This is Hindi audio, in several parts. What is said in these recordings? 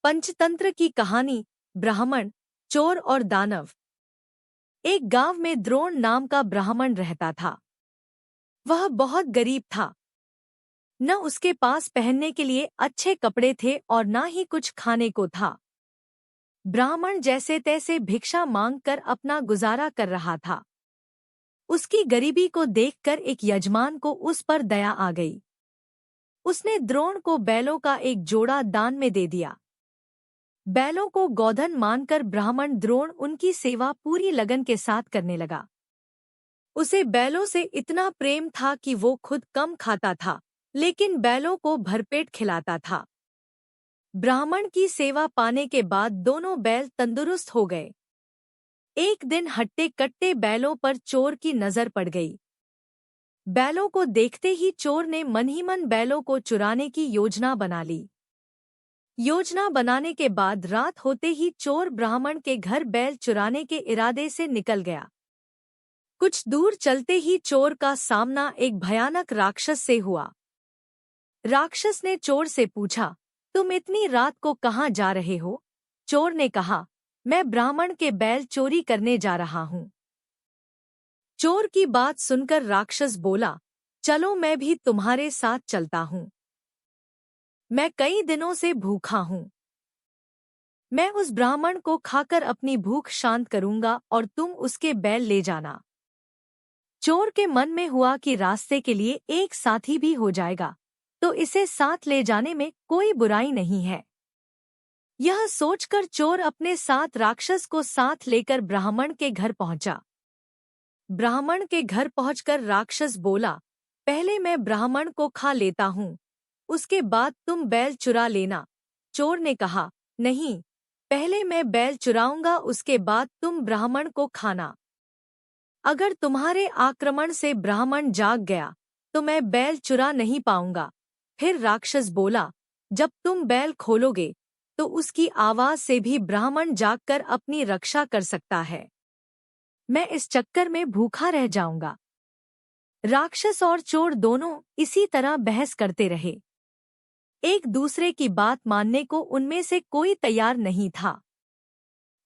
पंचतंत्र की कहानी। ब्राह्मण, चोर और दानव। एक गांव में द्रोण नाम का ब्राह्मण रहता था। वह बहुत गरीब था। न उसके पास पहनने के लिए अच्छे कपड़े थे और न ही कुछ खाने को था। ब्राह्मण जैसे तैसे भिक्षा मांगकर अपना गुजारा कर रहा था। उसकी गरीबी को देखकर एक यजमान को उस पर दया आ गई। उसने द्रोण को बैलों का एक जोड़ा दान में दे दिया। बैलों को गोधन मानकर ब्राह्मण द्रोण उनकी सेवा पूरी लगन के साथ करने लगा। उसे बैलों से इतना प्रेम था कि वो खुद कम खाता था, लेकिन बैलों को भरपेट खिलाता था। ब्राह्मण की सेवा पाने के बाद दोनों बैल तंदुरुस्त हो गए। एक दिन हट्टे कट्टे बैलों पर चोर की नजर पड़ गई। बैलों को देखते ही चोर ने मन ही मन बैलों को चुराने की योजना बना ली। योजना बनाने के बाद रात होते ही चोर ब्राह्मण के घर बैल चुराने के इरादे से निकल गया। कुछ दूर चलते ही चोर का सामना एक भयानक राक्षस से हुआ। राक्षस ने चोर से पूछा, तुम इतनी रात को कहाँ जा रहे हो? चोर ने कहा, मैं ब्राह्मण के बैल चोरी करने जा रहा हूँ। चोर की बात सुनकर राक्षस बोला, चलो मैं भी तुम्हारे साथ चलता हूँ। मैं कई दिनों से भूखा हूँ। मैं उस ब्राह्मण को खाकर अपनी भूख शांत करूंगा और तुम उसके बैल ले जाना। चोर के मन में हुआ कि रास्ते के लिए एक साथी भी हो जाएगा, तो इसे साथ ले जाने में कोई बुराई नहीं है। यह सोचकर चोर अपने साथ राक्षस को साथ लेकर ब्राह्मण के घर पहुंचा। ब्राह्मण के घर पहुंचकर राक्षस बोला, पहले मैं ब्राह्मण को खा लेता हूँ, उसके बाद तुम बैल चुरा लेना। चोर ने कहा, नहीं, पहले मैं बैल चुराऊंगा, उसके बाद तुम ब्राह्मण को खाना। अगर तुम्हारे आक्रमण से ब्राह्मण जाग गया तो मैं बैल चुरा नहीं पाऊंगा। फिर राक्षस बोला, जब तुम बैल खोलोगे तो उसकी आवाज से भी ब्राह्मण जागकर अपनी रक्षा कर सकता है। मैं इस चक्कर में भूखा रह जाऊंगा। राक्षस और चोर दोनों इसी तरह बहस करते रहे। एक दूसरे की बात मानने को उनमें से कोई तैयार नहीं था।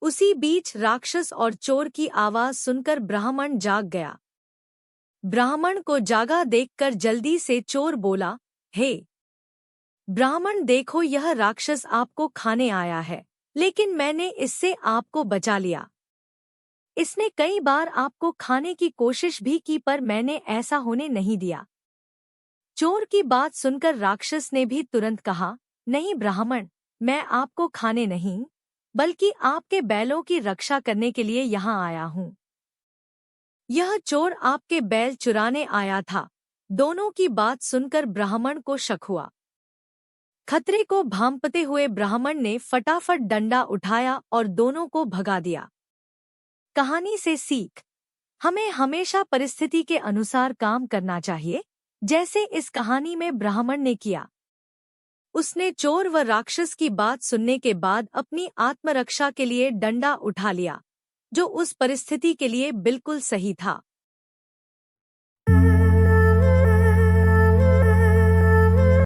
उसी बीच राक्षस और चोर की आवाज सुनकर ब्राह्मण जाग गया। ब्राह्मण को जागा देखकर जल्दी से चोर बोला, हे ब्राह्मण, देखो यह राक्षस आपको खाने आया है, लेकिन मैंने इससे आपको बचा लिया। इसने कई बार आपको खाने की कोशिश भी की, पर मैंने ऐसा होने नहीं दिया। चोर की बात सुनकर राक्षस ने भी तुरंत कहा, नहीं ब्राह्मण, मैं आपको खाने नहीं, बल्कि आपके बैलों की रक्षा करने के लिए यहाँ आया हूँ। यह चोर आपके बैल चुराने आया था। दोनों की बात सुनकर ब्राह्मण को शक हुआ। खतरे को भांपते हुए ब्राह्मण ने फटाफट डंडा उठाया और दोनों को भगा दिया। कहानी से सीख, हमें हमेशा परिस्थिति के अनुसार काम करना चाहिए, जैसे इस कहानी में ब्राह्मण ने किया। उसने चोर व राक्षस की बात सुनने के बाद अपनी आत्मरक्षा के लिए डंडा उठा लिया, जो उस परिस्थिति के लिए बिल्कुल सही था।